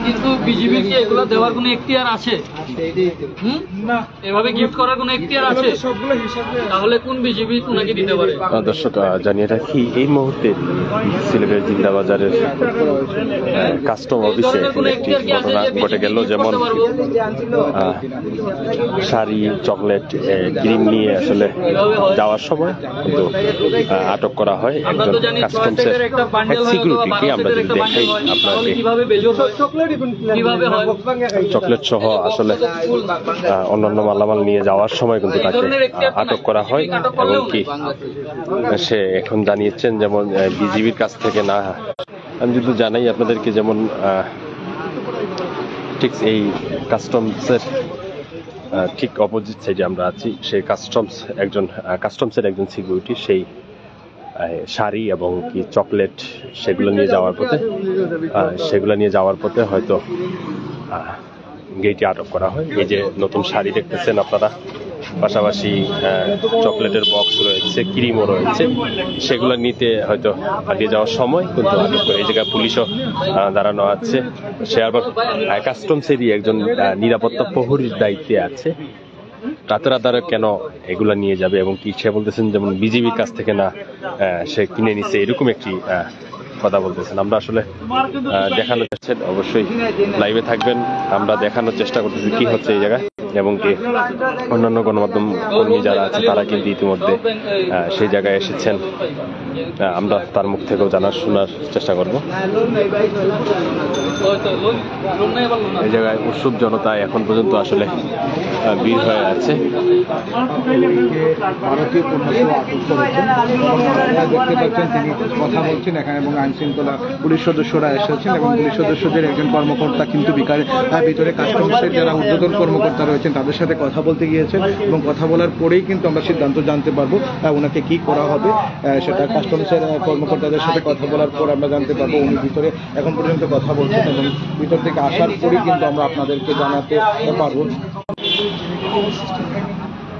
কিন্তু বিজিবির কি এগুলো দেওয়ার কোনো এখতিয়ার আছে? না, এভাবে গিফট করার কোনো এখতিয়ার আছে? তাহলে কোন বিজিবি ওনাকে দিতে পারে? দর্শক জানিয়ে রাখি, এই মুহূর্তে সিলেটের জিন্দাবাজারের কাস্টম অফিসে একটি ঘটনা ঘটে গেল। যেমন শাড়ি, চকলেট, ক্রিম নিয়ে আসলে যাওয়ার সময় কিন্তু আটক করা হয় একজন কাস্টমসের সিকিউরিটিকে। আমরা যদি দেখাই আপনাকে, চকলেট সহ আসলে অন্যান্য মালামাল নিয়ে যাওয়ার সময় কিন্তু তাকে আটক করা হয় এবং কি সে এখন জানিয়েছেন যেমন বিজিবির কাছ থেকে না। আমি যদি জানাই আপনাদেরকে, যেমন ঠিক এই কাস্টমসের ঠিক অপোজিট সাইডে আমরা আছি, সেই কাস্টমসের একজন সিকিউরিটি সেই শাড়ি এবং কি চকলেট সেগুলো নিয়ে যাওয়ার পথে হয়তো গেটে আটক করা হয়। এই যে নতুন শাড়ি দেখতেছেন আপনারা, পাশাপাশি চকলেটের বক্স রয়েছে, ক্রিমও রয়েছে, সেগুলো নিতে হয়তো পালিয়ে যাওয়ার সময় কিন্তু আটক করে। এই জায়গায় পুলিশও দাঁড়ানো আছে। সে আবার কাস্টমসেরই একজন নিরাপত্তা প্রহরীর দায়িত্বে আছে। রাতের আধারে কেন এগুলা নিয়ে যাবে এবং কি সে বলতেছেন যেমন বিজিবির কাছ থেকে না সে কিনে নিছে, এরকম একটি কথা বলতেছেন। আমরা আসলে দেখানোর চেষ্টা, অবশ্যই লাইভে থাকবেন, আমরা দেখানোর চেষ্টা করতেছি কি হচ্ছে এই জায়গায় এবং কি অন্যান্য গণমাধ্যম কর্মী যারা আছে তারা কিন্তু ইতিমধ্যে সেই জায়গায় এসেছেন। আমরা তার মুখ থেকেও শোনার চেষ্টা করব। এই জায়গায় উৎসুক জনতা এখন পর্যন্ত আসলে ভিড় হয়ে আছে। ভারতীয় দেখতে পাচ্ছেন তিনি কথা বলছেন এখানে এবং আইন শৃঙ্খলা পুলিশ সদস্যরা এসেছেন এবং পুলিশ সদস্যদের একজন কর্মকর্তা কিন্তু ভিতরে কাস্টমসের যারা ঊর্ধ্বতন কর্মকর্তা রয়েছেন তাদের সাথে কথা বলতে গিয়েছেন এবং কথা বলার পরেই কিন্তু আমরা সিদ্ধান্ত জানতে পারবো ওনাকে কি করা হবে। সেটা কাস্টমসের কর্মকর্তাদের সাথে কথা বলার পর আমরা জানতে পারবো। উনি ভিতরে এখন পর্যন্ত কথা বলছেন এবং ভিতর থেকে আসার পরেই কিন্তু আমরা আপনাদেরকে জানাতে পারবো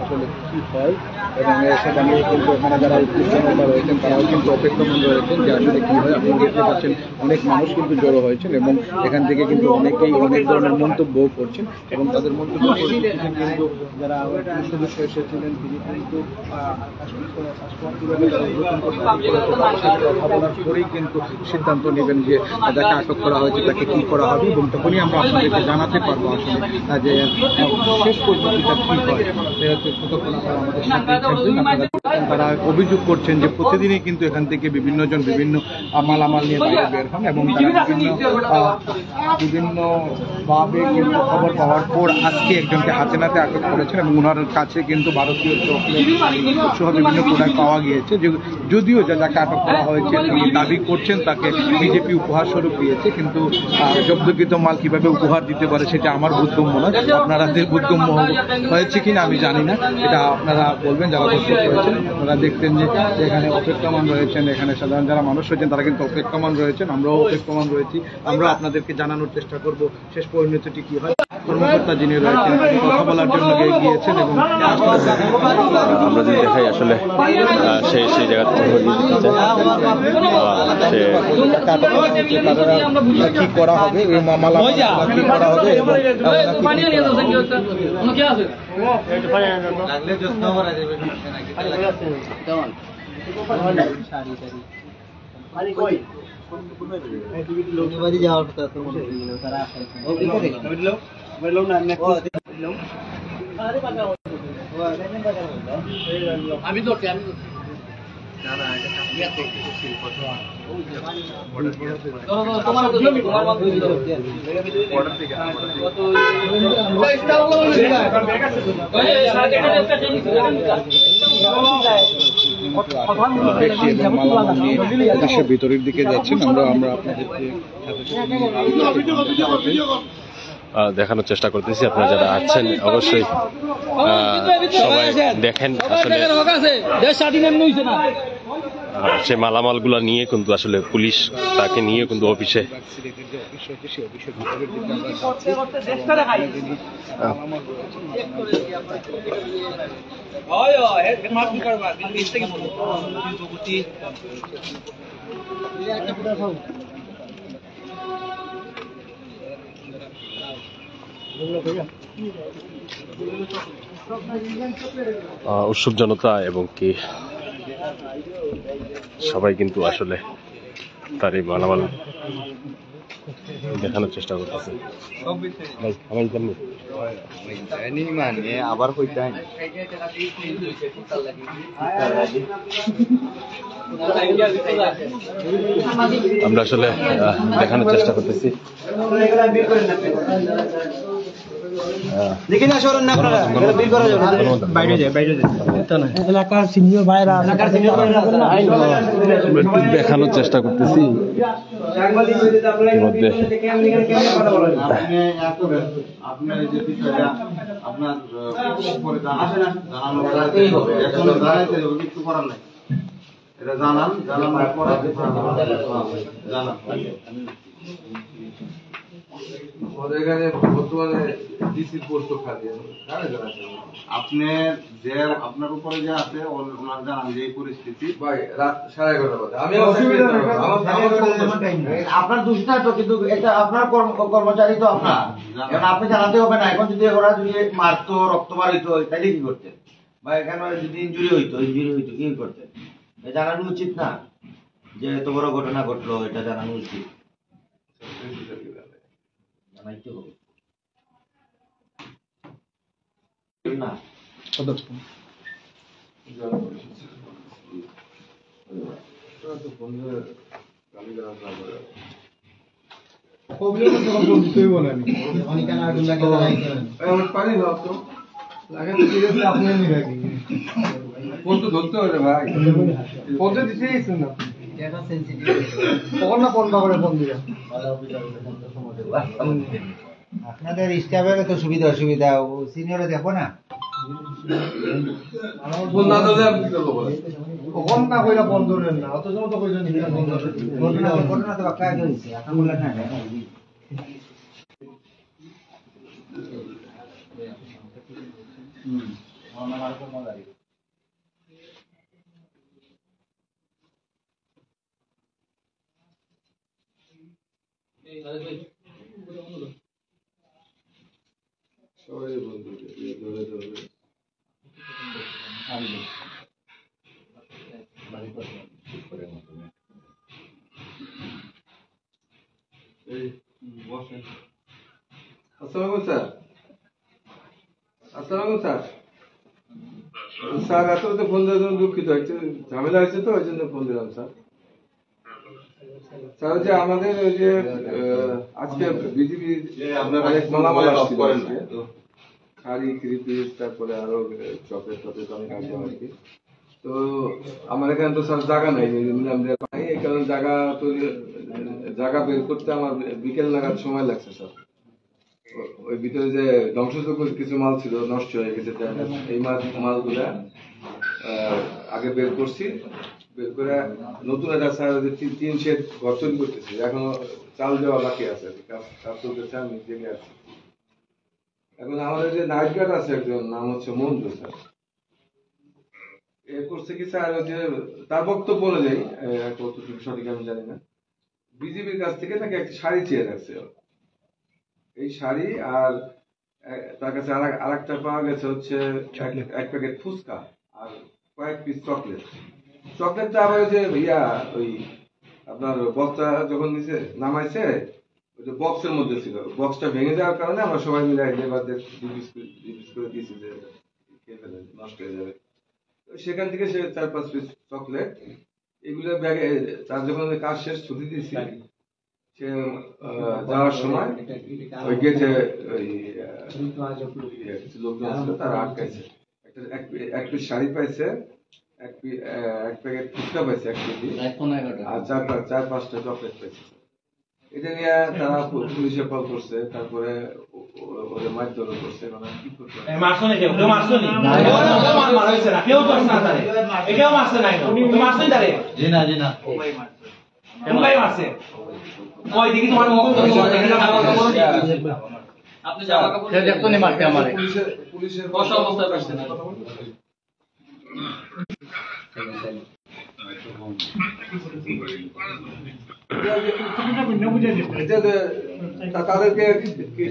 আসলে কি হয়। এবং সেটা নিয়ে কিন্তু এখানে যারা উত্তেজনতা রয়েছেন তারাও কিন্তু অপেক্ষমান রয়েছেন যে আসলে কি হয়। আপনি দেখতে পাচ্ছেন অনেক মানুষ কিন্তু জড়ো হয়েছেন এবং এখান থেকে কিন্তু অনেকেই অনেক ধরনের মন্তব্য করছেন এবং তাদের মন্তব্য কিন্তু যারা সদস্য এসেছিলেন তিনি কিন্তু কথা বলার পরেই কিন্তু সিদ্ধান্ত নেবেন যে যাকে আটক করা হয়েছে তাকে কি করা হবে এবং তখনই আমরা আপনাদেরকে জানাতে পারবো আসলে যে শেষ পদ্ধতিটা কি হয়। তারা অভিযোগ করছেন যে প্রতিদিনই কিন্তু এখান থেকে বিভিন্ন জন বিভিন্ন মালামাল নিয়ে বাইরে বের হন এবং বিভিন্ন ভাবে কিন্তু খবর পাওয়ার পর আজকে একজনকে হাতে নাতে আটক করেছেন এবং ওনার কাছে কিন্তু ভারতীয় চকলেট সহ বিভিন্ন প্রোডাক্ট পাওয়া গিয়েছে। যদিও যাকে আটক করা হয়েছে তিনি দাবি করছেন তাকে বিজেপি উপহার স্বরূপ দিয়েছে, কিন্তু জব্দকৃত মাল কিভাবে উপহার দিতে পারে সেটা আমার বোধগম্য নয়। আপনাদের বোধগম্য হয়েছে কিনা আমি জানি না, এটা আপনারা বলবেন যারা দর্শক রয়েছেন। আপনারা দেখতেন যে এখানে অপেক্ষমান রয়েছেন, এখানে সাধারণ যারা মানুষ রয়েছেন তারা কিন্তু অপেক্ষমান রয়েছেন, আমরাও অপেক্ষমান রয়েছি। আমরা আপনাদেরকে জানানোর চেষ্টা করব শেষ পরিণতিটি কি হয়। কর্মকর্তা যিনি রয়েছেন কথা বলার জন্য গিয়েছেন এবং আমরা যদি দেখাই আসলে সেই জায়গা থেকে কি করা হবে, ওই মামলা কি করা হবে আমি দেশের ভিতরের দিকে যাচ্ছেন। আমরা আপনাদেরকে দেখানোর চেষ্টা করতেছি। আপনারা যারা আছেন অবশ্যই সবাই দেখেন আসলে সে মালামালগুলো নিয়ে কিন্তু আসলে পুলিশ তাকে নিয়ে কিন্তু অফিসে উৎসব জনতা এবং কি সবাই কিন্তু আসলে তার এই মালামাল দেখানোর চেষ্টা করতেছে। আবার আমরা আসলে দেখানোর চেষ্টা করতেছি। দেখানোর চেষ্টা করতেছি আপনার উপরে যে আছে ওনার জানান যে পরিস্থিতি আপনার দোষ না তো, কিন্তু এটা আপনার কর্মচারী তো আপনার, এখন আপনি জানাতে হবে না। এখন যদি ওরা যদি মারতো, রক্তপাত হইতো, তাইলে কি করতেন? বা এখানে যদি ইনজুরি হইতো কি করতেন? জানানো উচিত না যে এত বড় ঘটনা ঘটলো, এটা জানানো উচিত। জানাইতে হবে না। ধরতে হবে ভাই, ফোনটা দিতে গেছেন না তখন না ফোন করে ফোন দিবেন। আপনাদের স্টাফের তো সুবিধা অসুবিধা সিনিয়রে দেখো না, কখন না কইরা ফোন ধরেন না, অত সময় তো কইলেন ঘটনা তো বাক্কা আগে হয়েছে, এখন বললেন না। সবাই বন্ধু ধরে ধরে আসসালামু স্যার। আসসালামু স্যার। স্যার এত ফোন দেওয়ার জন্য দুঃখিত, একটু ঝামেলা হয়েছে তো ওই জন্য ফোন দিলাম স্যার। স্যার যে আমাদের ওই যে আজকে বিজিবি অনেক মালামাল আসছিল, শাড়ি, ক্রিপিস, তারপরে আরো চকলেট টকলেট অনেক আসবে আর কি। তো আমার এখানে তো স্যার জায়গা নাই, এই কারণে জায়গা বের করতে আমার বিকেল নাগাদ সময় লাগছে স্যার। ওই ভিতরে যে ধ্বংসযোগ্য কিছু মাল ছিল নষ্ট হয়ে গেছে, এই মালগুলা আগে বের করছি, বের করে নতুন একটা স্যার 3 শেড ঘর তৈরি করতেছি, এখনো চাল দেওয়া বাকি আছে, কাজ চলতেছে, আমি জেগে আছি। এখন আমাদের যে নাইট গার্ড আছে একজন, নাম হচ্ছে মঞ্জু স্যার, এ করছে কি স্যার, যে তার বক্তব্য অনুযায়ী, কতটুকু সঠিক আমি জানি না, বিজেপির কাছ থেকে নাকি একটা শাড়ি চেয়ে রাখছে। এই শাড়ি আর তার কাছে আরেকটা পাওয়া গেছে হচ্ছে এক প্যাকেট ফুচকা আর কয়েক পিস চকলেট। চকলেটটা আবার যে ওই আপনার বক্সটা যখন নিচে নামাইছে, ওই যে বক্সের মধ্যে ছিল, বক্সটা ভেঙে যাওয়ার কারণে আমরা সবাই মিলে লেবারদের 2 পিস করে দিয়েছি যে খেয়ে ফেলে নষ্ট হয়ে যাবে। সেখান থেকে সে 4-5 পিস চকলেট এগুলো ব্যাগে, তার যখন কাজ শেষ ছুটি দিয়েছি, সে যাওয়ার সময় ওই গেটে ওই লোকজন ছিল, তারা আটকাইছে। এক পিস শাড়ি পাইছে, এক প্যাকেট ফুচকা পাইছে 1 কেজি, আর 4-5টা চকলেট পাইছে। এটা নিয়ে তারা পুলিশে কল করছে, তারপরে ওদের মারধর করছে। মানে কি করছে, আপনি জামা কাপড় দেখতো নি মারতে আমারে, পুলিশের অবস্থায় পাচ্ছেন। তাদেরকে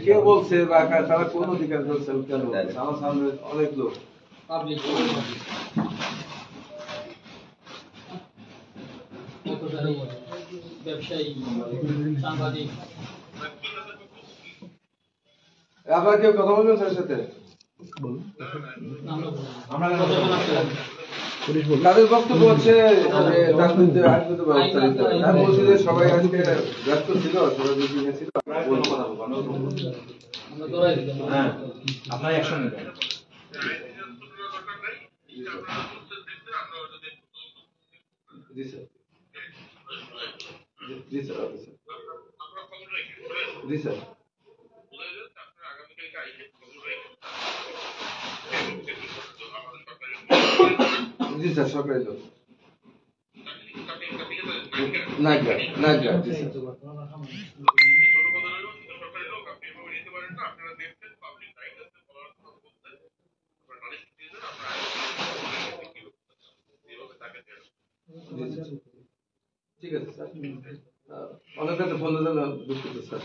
কে বলছে বা তারা কোন অধিকার করছে কেন আমার সামনে অনেক লোক পাবলিক ব্যবসায়ী সাংবাদিক আপনারা কেউ কথা বলবেন স্যারের সাথে তাদের বক্তব্য হচ্ছে যে তার বিরুদ্ধে আইনগত ব্যবস্থা নিতে হবে। আমি বলছি যে সবাই আজকে ব্যস্ত ছিল, সবাই মিটিংয়ে ছিল। হ্যাঁ আপনার অ্যাকশন নেবেন। জি স্যার, জি স্যার, জি স্যার, জি স্যার, সরকারি লোক নাইটগার্ড, নাইটগার্ড, জি স্যার। ঠিক আছে স্যার, অনেক রাতে ফোন দিলেন, দুঃখিত স্যার।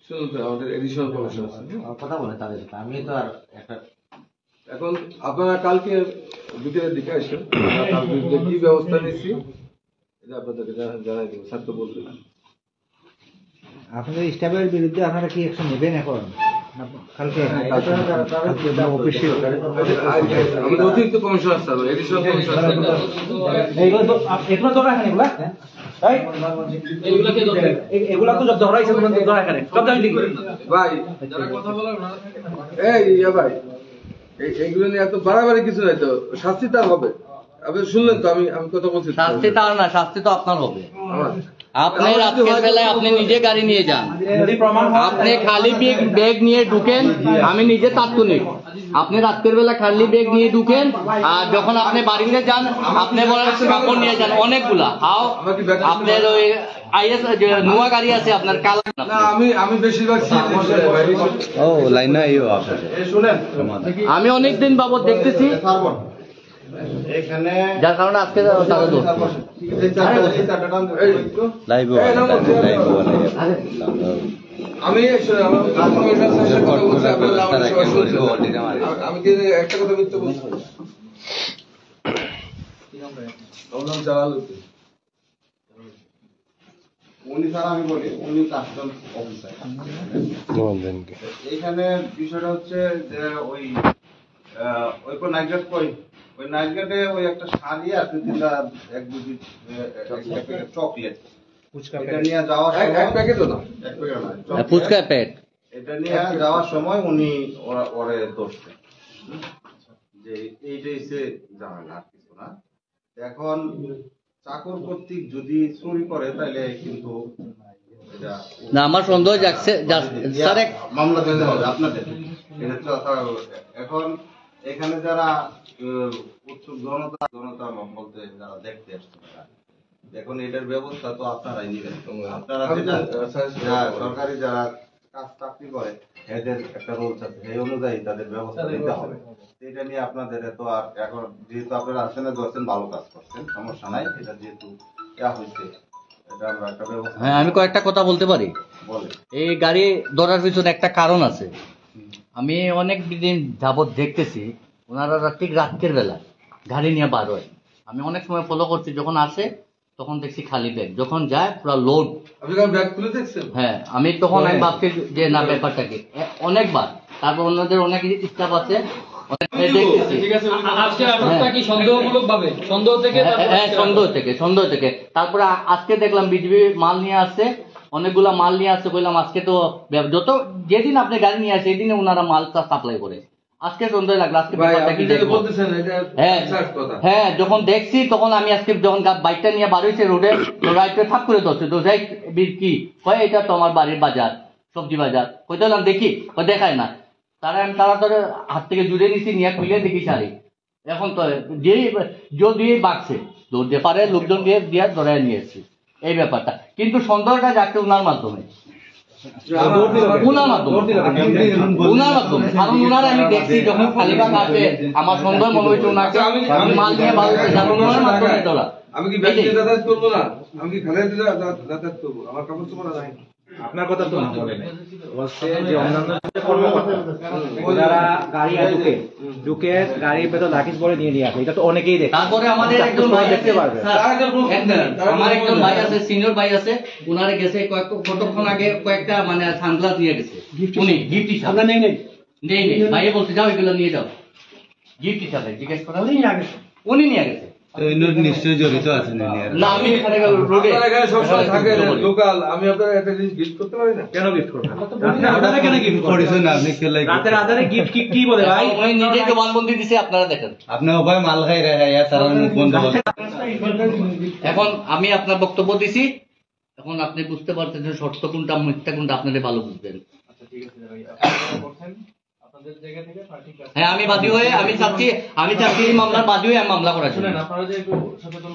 শুনুন স্যার, আমাদের এডিশনাল কমিশন আছে। কথা বলে তাদের সাথে, আমি তো আর একটা এখন আপনারা কালকে বিকেলের দিকে আসেন, তার বিরুদ্ধে কি ব্যবস্থা নিচ্ছি এটা আপনাদেরকে জানাই দেবো। স্যার তো বলবেন আপনাদের স্টাফের বিরুদ্ধে আপনারা কি অ্যাকশন নেবেন এখন কালকে? আমাদের অতিরিক্ত কমিশনার স্যার, এডিশনাল কমিশনার এগুলো তো রাখেন, এগুলা এইগুলাকে দরকার এগুলা তো জব্দ করাইছে, জব্দ রাখেন, জব্দ আমি লিখি ভাই, যারা কথা বলে ওনারা এই ভাই, এইগুলো নিয়ে এত বাড়াবাড়ি কিছু নাই তো, শাস্তি তার হবে। আপনি শুনলেন তো, আমি কথা বলছি। শাস্তি তার না, শাস্তি তো আপনার হবে। আমার আপনি রাতের বেলায় আপনি নিজে গাড়ি নিয়ে যান, আপনি খালি ব্যাগ নিয়ে ঢুকেন, আমি নিজে তাৎক্ষণিক। আপনি রাতের বেলা খালি ব্যাগ নিয়ে ঢুকেন, আর যখন আপনি বাড়িতে যান আপনি বলেন কাপড় নিয়ে যান অনেকগুলা। হাও আপনার ওই আইএস নোয়া গাড়ি আছে আপনার কালা না, আমি বেশিরভাগ ও লাইন না ইও আছে। শুনেন, আমি অনেকদিন বাবদ দেখতেছি, এখানে যার কারণে আজকে তারা ধরছে। লাইভ আমি শুনেন, আমি কি একটা কথা মিথ্যে বলছি? আমার নাম জালাল উদ্দিন। উনি স্যার, আমি বলি, উনি কাস্টমস অফিসার। এখানে বিষয়টা হচ্ছে যে ওই নাইট গার্ড কই, ওই নাইট গার্ডে ওই একটা শাড়ি আর এক দুটি চকলেট এটা নিয়ে যাওয়ার এক প্যাকেটও না, এক প্যাকেট না, ফুচকা পেট এটা নিয়ে যাওয়ার সময় উনি ওরে ধরছে যে এইটাই সে জানে না, আর কিছু না। এখন চাকর কর্তৃক যদি চুরি করে তাহলে কিন্তু এটা না, আমার সন্দেহ যাচ্ছে স্যার। মামলা দিতে হবে আপনাদের। এখন এখানে যারা উৎসুক জনতা বলতে যারা দেখতে আসছে, এখন এটার ব্যবস্থা তো আপনারাই নিবেন। আপনারা সরকারি যারা কাজ চাকরি করে এদের একটা রুলস আছে, এই অনুযায়ী তাদের ব্যবস্থা নিতে হবে। এটা নিয়ে আপনাদের তো আর এখন যেহেতু আপনারা আসেনে ধরছেন, ভালো কাজ করছেন, সমস্যা নাই। এটা যেহেতু হয়েছে, এটা আমরা একটা ব্যবস্থা। হ্যাঁ, আমি কয়েকটা কথা বলতে পারি। বলে এই গাড়ি ধরার পিছনে একটা কারণ আছে। আমি অনেক দিন যাবৎ দেখতেছি ওনারা ঠিক রাতের বেলা গাড়ি নিয়ে বার হয়। আমি অনেক সময় ফলো করছি, যখন আসে তখন দেখছি খালি ব্যাগ, যখন যায় পুরো লোড। আপনি ব্যাগ খুলে দেখছেন? হ্যাঁ, আমি তখন আমি ভাবছি যে না, ব্যাপারটা কি অনেকবার। তারপর অন্যদের অনেক স্টাফ আছে, দেখতেছি। ঠিক আছে, আজকে আটকটা কি সন্দেহমূলক ভাবে? সন্দেহ থেকে হ্যাঁ, সন্দেহ থেকে। তারপরে আজকে দেখলাম বিজিবি মাল নিয়ে আসছে, অনেকগুলা মাল নিয়ে আসছে। বললাম আজকে তো যত যেদিন আপনি গাড়ি নিয়ে আসে সেদিনে ওনারা মালটা সাপ্লাই করে। আজকে সন্দেহ লাগলো, আজকে ব্যাপারটা কি দেখবো। হ্যাঁ, যখন দেখছি তখন আমি আজকে যখন বাইকটা নিয়ে বার হয়েছে রোডে, রাইটে থাপ করে ধরছে। তো যাই কি কয়, এটা তো আমার বাড়ির বাজার, সবজি বাজার। কইতে বললাম দেখি, দেখায় না। আমি তাড়াতাড়ি হাত থেকে জুড়ে নিছি, নিয়ে খুলে দেখি শাড়ি। এখন তো যদি বাগছে দৌড়তে পারে, লোকজন দিয়ে ধরে নিয়ে এসছি। এই ব্যাপারটা কিন্তু সন্দেহটা যাচ্ছে ওনার মাধ্যমে। উনার মাধ্যমে কারণ উনার আমি দেখছি যখন খালিবাগ আসে আমার সন্দেহ মনে হয়েছে ওনাকে মাল নিয়ে ভালো উনার মাধ্যমে তোলা। আমি কি ব্যাংকে যাতায়াত করবো না? আমি কি খালেদ যাতায়াত করবো? আমার কাপড় চোপড় নাই। আপনার কথা তো না বলে নাই। বলছে যে অন্যান্য যে কর্মকর্তা যারা গাড়ি ঢুকে গাড়ির ভেতর লাঠিস পরে নিয়ে আসে, এটা তো অনেকেই দেখে। তারপরে আমাদের একজন ভাই দেখতে পারবে, আমার একজন ভাই আছে, সিনিয়র ভাই আছে, উনারে গেছে কতক্ষণ আগে কয়েকটা মানে সানগ্লাস নিয়ে গেছে উনি গিফট হিসাবে। আমরা নেই ভাই বলছে যাও এগুলো নিয়ে যাও গিফট হিসাবে। জিজ্ঞেস করা উনি নিয়ে গেছে। নিশ্চয়ই জড়িত আছেন না আমি এখানে রোডে সবসময় থাকে লোকাল, আমি আপনার একটা জিনিস গিফট করতে পারি না? কেন গিফট করবেন? কেন গিফট করেছেন আপনি রাতের আধারে গিফট কি বলে ভাই? উনি নিজে জবানবন্দি দিছে, আপনারা দেখেন। আপনি উভয় মাল খাই রাখা তারা মুখ বন্ধ করে। এখন আমি আপনার বক্তব্য দিছি, এখন আপনি বুঝতে পারছেন যে সত্য কোনটা মিথ্যা কোনটা, আপনাদের ভালো বুঝবেন। হ্যাঁ আমি বাদী হয়ে আমি চাচ্ছি এই মামলার বাদী হয়ে আমি মামলা করার জন্য।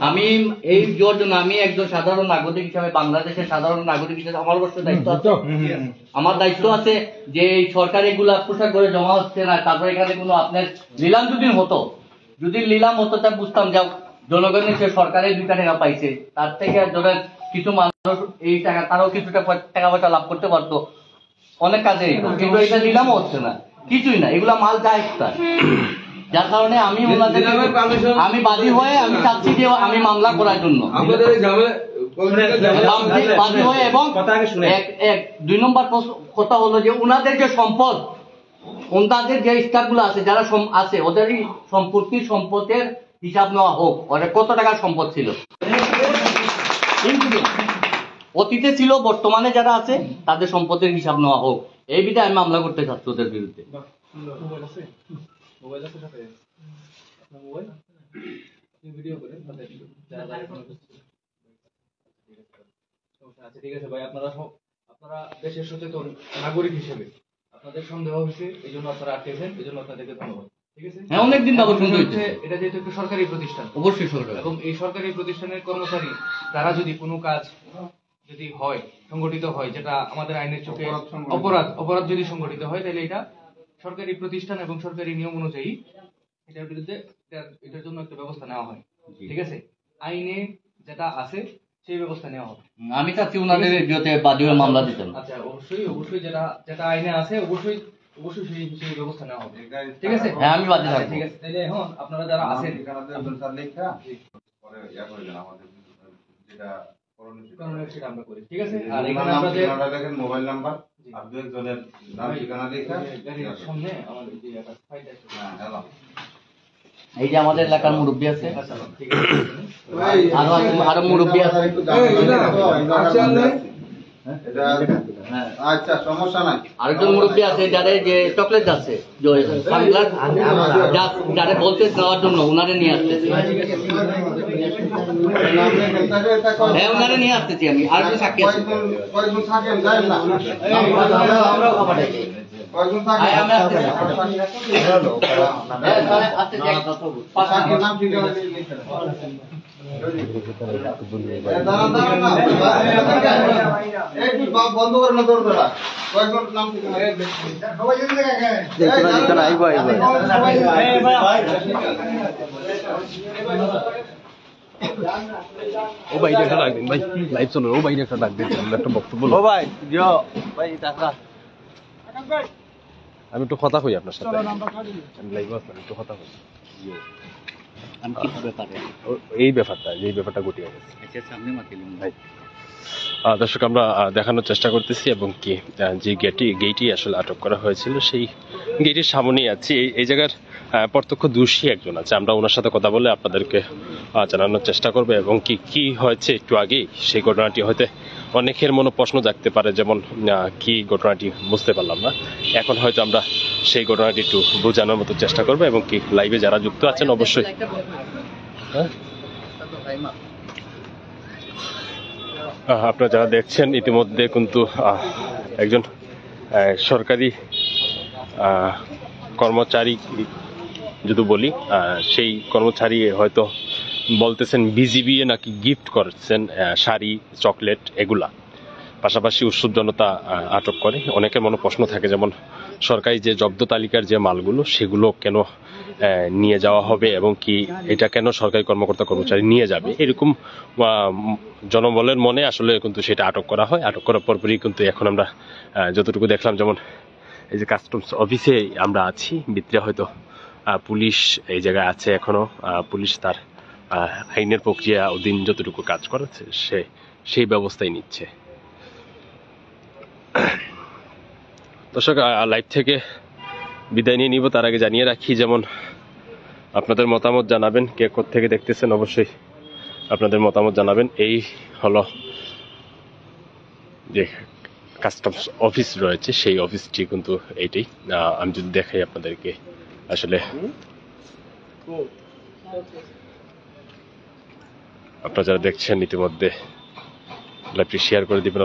আমি এই জোর জন্য আমি একজন সাধারণ নাগরিক হিসাবে, বাংলাদেশের সাধারণ নাগরিক হিসাবে আমার অবশ্যই দায়িত্ব আছে। আমার দায়িত্ব আছে যে এই সরকার এগুলা পোশাক করে জমা হচ্ছে না, তারপরে এখানে কোনো আপনার নিলাম যদি নিলাম হতো তা বুঝতাম যে জনগণের সে সরকারের 2 টাকা পাইছে, তার থেকে ধরেন কিছু মানুষ এই টাকা তারাও কিছুটা টাকা পয়সা লাভ করতে পারতো অনেক কাজে, কিন্তু এটা নিলামও হচ্ছে না, কিছুই না, এগুলা মাল যায় একটা। যার কারণে আমি ওনাদের আমি বাদী হয়ে আমি চাচ্ছি যে আমি মামলা করার জন্য বাদী হয়ে, এবং 2 নম্বর কথা হলো যে ওনাদের যে সম্পদ, ওনাদের যে স্টাফ গুলো আছে যারা আছে ওদের সম্পদের হিসাব নেওয়া হোক, ওদের কত টাকার সম্পদ ছিল, অতীতে ছিল, বর্তমানে যারা আছে তাদের সম্পদের হিসাব নেওয়া হোক। এই বিষয়ে আমি মামলা করতে চাচ্ছি ওদের বিরুদ্ধে। ঠিক আছে ভাই, আপনারা দেশের সচেতন নাগরিক হিসেবে আপনাদের সন্দেহ হয়েছে, এই জন্য আপনারা আটকেছেন, এই জন্য আপনাদেরকে ধন্যবাদ। ঠিক আছে, হ্যাঁ অনেকদিন যাবত শুনতে হচ্ছে। এটা যেহেতু একটা সরকারি প্রতিষ্ঠান, অবশ্যই সরকার, এবং এই সরকারি প্রতিষ্ঠানের কর্মচারী তারা যদি কোনো কাজ যদি হয়, সংগঠিত হয়, যেটা আমাদের আইনের চোখে অপরাধ যদি সংগঠিত হয়, তাহলে এটা সরকারি প্রতিষ্ঠান এবং সরকারি নিয়ম অনুযায়ী এটার বিরুদ্ধে এটার জন্য একটা ব্যবস্থা নেওয়া হয়। ঠিক আছে, আইনে যেটা আছে সেই ব্যবস্থা নেওয়া হবে। আমি চাচ্ছি ওনাদের বিরুদ্ধে বাদী হয়ে মামলা দিতেন। আচ্ছা, অবশ্যই যেটা আইনে আছে অবশ্যই সেই ব্যবস্থা নেওয়া হবে। ঠিক আছে, হ্যাঁ আমি বাদী থাকবো। ঠিক আছে, তাহলে এখন আপনারা যারা আছেন সেটা আমরা করি। ঠিক আছে, আর এখানে আপনারা দেখেন মোবাইল নাম্বার আর 2 একজনের নাম ঠিকানা লেখা সামনে আমাদের যে একটা ফাইল আছে। হ্যাঁ, এই যে আমাদের এলাকার মুরব্বী আছে, ঠিক আছে, আরো মুরব্বী আছে। আচ্ছা, সমস্যা নাই। আরেকজন মুরব্বী আছে যাদের যে চকলেট আছে, যারা বলতে নেওয়ার জন্য ওনারে নিয়ে আসতেছি। হ্যাঁ ওনারে নিয়ে আসতেছি আমি, আর একজন সাক্ষী আছে। কয়েকজন থাকেন জানেন না? কয়েকজন থাকেন? নাম ঠিকানা বন্ধ করে না তোর বেলা। কয়েকজন নাম ঠিকানা সবাই যদি ও ভাই একটা ডাক দিন ভাই, লাইভ চলো। ও ভাই একটা ডাক দিন, আমরা একটা বক্তব্য। ও ভাই আমি একটু কথা কই আপনার সাথে, আমি লাইভ আসলাম, একটু কথা কই। এই ব্যাপারটা ঘটিয়ে গেছে ভাই। দর্শক আমরা দেখানোর চেষ্টা করতেছি, এবং কি যে গেটই আসলে আটক করা হয়েছিল সেই গেটের সামনেই আছি। এই জায়গার প্রত্যক্ষদর্শী একজন আছে, আমরা ওনার সাথে কথা বলে আপনাদেরকে জানানোর চেষ্টা করবো, এবং কি হয়েছে একটু আগেই সেই ঘটনাটি হয়তো অনেকের মনে প্রশ্ন জাগতে পারে, যেমন কি ঘটনাটি বুঝতে পারলাম না। এখন হয়তো আমরা সেই ঘটনাটি একটু বোঝানোর মতো চেষ্টা করবো, এবং কি লাইভে যারা যুক্ত আছেন অবশ্যই। আপনারা যারা দেখছেন ইতিমধ্যে কিন্তু একজন সরকারি কর্মচারী যদি বলি, সেই কর্মচারী হয়তো বলতেছেন বিজিবি নাকি গিফট করছেন শাড়ি, চকলেট এগুলা। পাশাপাশি উৎসুক জনতা আটক করে। অনেকের মনে প্রশ্ন থাকে, যেমন সরকারি যে জব্দ তালিকার যে মালগুলো সেগুলো কেন নিয়ে যাওয়া হবে এবং কি এটা কেন সরকারি কর্মকর্তা কর্মচারী নিয়ে যাবে, এরকম জনবলের মনে আসলে কিন্তু সেটা আটক করা হয়। আটক করার পরপরই কিন্তু এখন আমরা যতটুকু দেখলাম, যেমন এই যে কাস্টমস অফিসে আমরা আছি, ভিতরে হয়তো পুলিশ এই জায়গায় আছে এখনো। পুলিশ তার আইনের প্রক্রিয়া অধীন যতটুকু কাজ করেছে সেই ব্যবস্থাই নিচ্ছে। দর্শক, লাইভ থেকে বিদায় নিয়ে নিব। তার আগে জানিয়ে রাখি, যেমন আপনাদের মতামত জানাবেন, কে কোত্থেকে দেখতেছেন অবশ্যই আপনাদের মতামত জানাবেন। এই হলো যে কাস্টমস অফিস রয়েছে, সেই অফিসটি কিন্তু এইটাই। আমি যদি দেখাই আপনাদেরকে, আসলে আপনারা যারা দেখছেন ইতিমধ্যে লাইভটি শেয়ার করে দিবেন।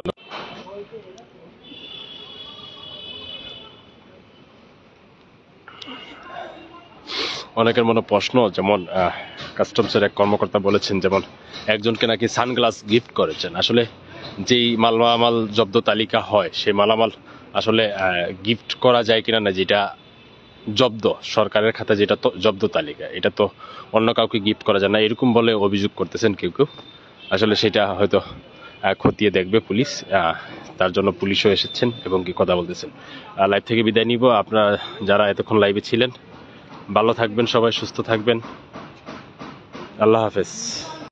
অনেকের মনে প্রশ্ন, যেমন কাস্টমসের এক কর্মকর্তা বলেছেন, যেমন একজনকে নাকি সানগ্লাস গিফট করেছেন। আসলে যেই মালামাল জব্দ তালিকা হয়, সেই মালামাল আসলে গিফট করা যায় কিনা না, যেটা জব্দ সরকারের খাতা, যেটা তো জব্দ তালিকা, এটা তো অন্য কাউকে গিফট করা যায় না, এরকম বলে অভিযোগ করতেছেন কেউ কেউ। আসলে সেটা হয়তো খতিয়ে দেখবে পুলিশ, তার জন্য পুলিশও এসেছেন এবং কি কথা বলতেছেন। লাইভ থেকে বিদায় নিব। আপনারা যারা এতক্ষণ লাইভে ছিলেন, ভালো থাকবেন, সবাই সুস্থ থাকবেন। আল্লাহ হাফেজ।